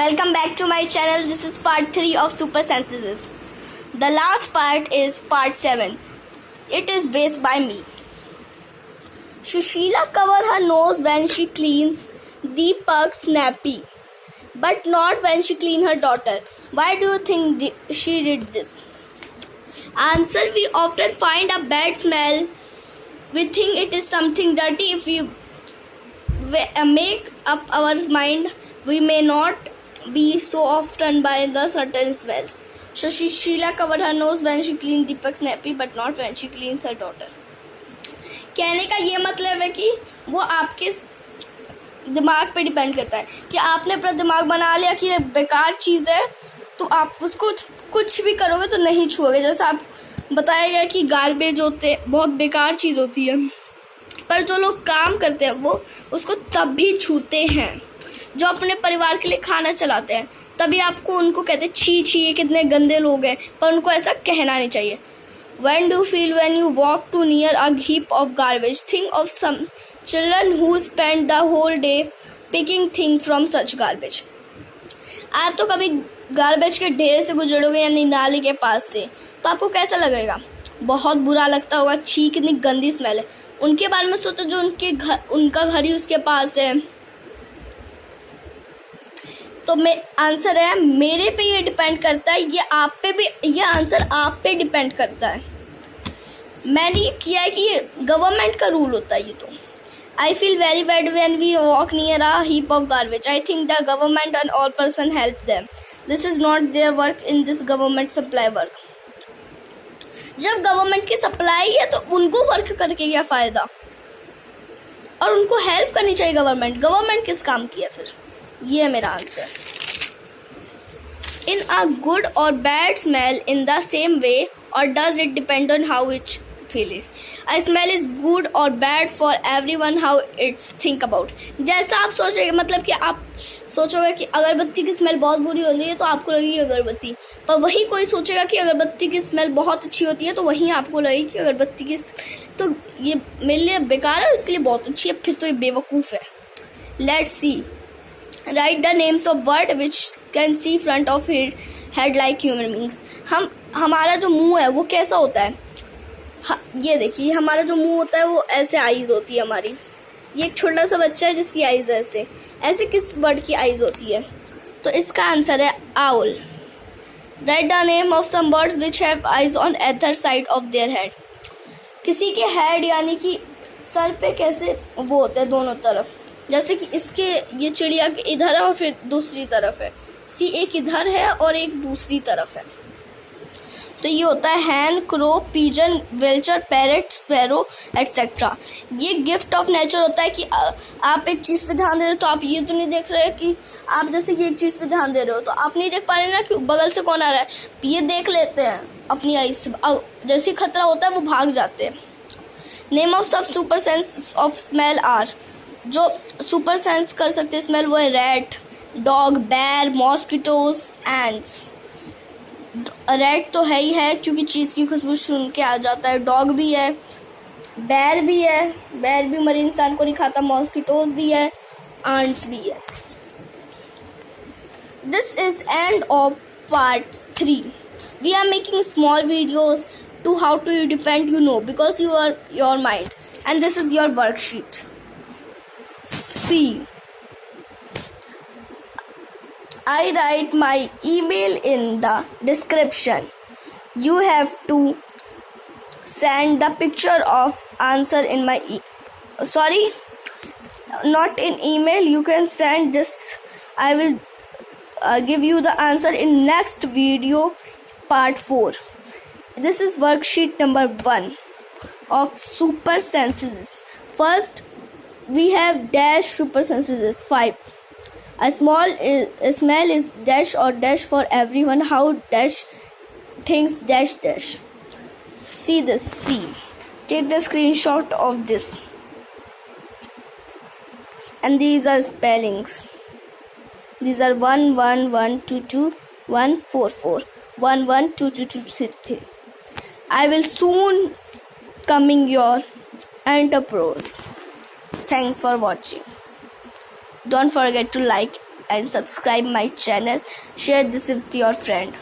Welcome back to my channel. This is part 3 of Super Senses. The last part is part 7. It is based by me. Sushila cover her nose when she cleans Deepak snappy, but not when she clean her daughter. Why do you think she did this? Answer: we often find a bad smell. We think it is something dirty. If we make up our mind, we may not be so often by the certain smells. So Sheila covered her nose when she cleaned Deepak's nappy, but not when she cleans her daughter. कहने का ये मतलब है कि वो आपके दिमाग पे डिपेंड करता है कि आपने अपना दिमाग बना लिया कि ये बेकार चीज़ है, तो आप उसको कुछ भी करोगे तो नहीं छुओगे. जैसा आप बताया गया कि गार्बेज होते बहुत बेकार चीज़ होती है, पर जो लोग काम करते हैं वो उसको तब भी छूते हैं. जो अपने परिवार के लिए खाना चलाते हैं तभी आपको उनको कहते हैं छी छी ये कितने गंदे लोग हैं, पर उनको ऐसा कहना नहीं चाहिए. When do you feel when you walk too near a heap of garbage? Think of some children who spend the whole day picking things from such garbage. आप तो कभी गार्बेज के ढेर से गुजरोगे यानी नाली के पास से, तो आपको कैसा लगेगा? बहुत बुरा लगता होगा. छी कितनी गंदी स्मेल है. उनके बारे में सोचो जो उनका घर ही उसके पास है. तो आंसर है मेरे पे ये डिपेंड करता है, ये आंसर आप पे डिपेंड करता है. मैंने ये किया है कि ये गवर्नमेंट का रूल होता है. ये तो I feel very bad when we walk near a heap of garbage. I think the government and all person help them. This is not their work in this government supply work. जब government की supply है तो उनको work करके क्या फायदा, और उनको हेल्प करनी चाहिए गवर्नमेंट किस काम की है फिर. ये है मेरा आंसर. इन अ गुड और bad smell in the same way, और does it depend on how it feel it. A smell is good और bad for everyone how it's think about. जैसा आप सोचोगे, मतलब कि आप सोचोगे कि अगरबत्ती की स्मेल बहुत बुरी होती है तो आपको लगेगी अगरबत्ती, पर वही कोई सोचेगा कि अगरबत्ती की स्मेल बहुत अच्छी होती है तो वहीं आपको लगेगी कि अगरबत्ती की तो ये मेरे लिए बेकार है, इसके लिए बहुत अच्छी है, फिर तो ये बेवकूफ़ है. Let's see. Write the names of bird which can see front of head like human beings. हमारा जो मुंह है वो कैसा होता है? ये देखिए, हमारा जो मुंह होता है वो ऐसे आईज होती है हमारी. ये एक छोटा सा बच्चा है जिसकी आईज है ऐसे किस बर्ड की आईज होती है? तो इसका आंसर है owl. Write the name of some birds which have eyes on either side of their head. किसी के हेड यानी कि सर पे कैसे वो होते हैं दोनों तरफ. जैसे कि इसके ये चिड़िया इधर है और फिर दूसरी तरफ है. सी एक इधर है और एक दूसरी तरफ है. तो ये होता है हैन, crow, pigeon, vulture, parrot, sparrow etcetera. ये गिफ्ट ऑफ नेचर होता है कि आप एक चीज़ पे ध्यान दे रहे हो तो आप ये तो नहीं देख रहे कि आप जैसे कि एक चीज़ पे ध्यान दे रहे हो तो आप नहीं देख पा रहे ना कि बगल से कौन आ रहा है. ये देख लेते हैं अपनी आई से. जैसे ही खतरा होता है वो भाग जाते हैं. नेम ऑफ सब super sense of smell are. जो सुपर सेंस कर सकते हैं स्मेल वो है rat, dog, bear, mosquitoes, ants. Rat तो है ही है क्योंकि चीज़ की खुशबू सुन के आ जाता है. डॉग भी है, बैर भी है, बैर भी मरे इंसान को नहीं खाता. मॉस्किटोज भी है, एंड्स भी है. This is end of part 3. We are making small videos to how to defend because you are your mind, and this is your worksheet. C. I write my email in the description. You have to send the picture of answer in my not in email. You can send this. I will give you the answer in next video, part 4. This is worksheet number 1 of super senses. First, we have dash super senses is 5. A smell is dash or dash for everyone. How dash things dash dash. See this. See. Take the screenshot of this. And these are spellings. These are 1 1 1 2 2 1 4 4 1 1 2 2 2 3 3. I will soon coming your enterprise. Thanks for watching. Don't forget to like and subscribe my channel. Share this with your friend.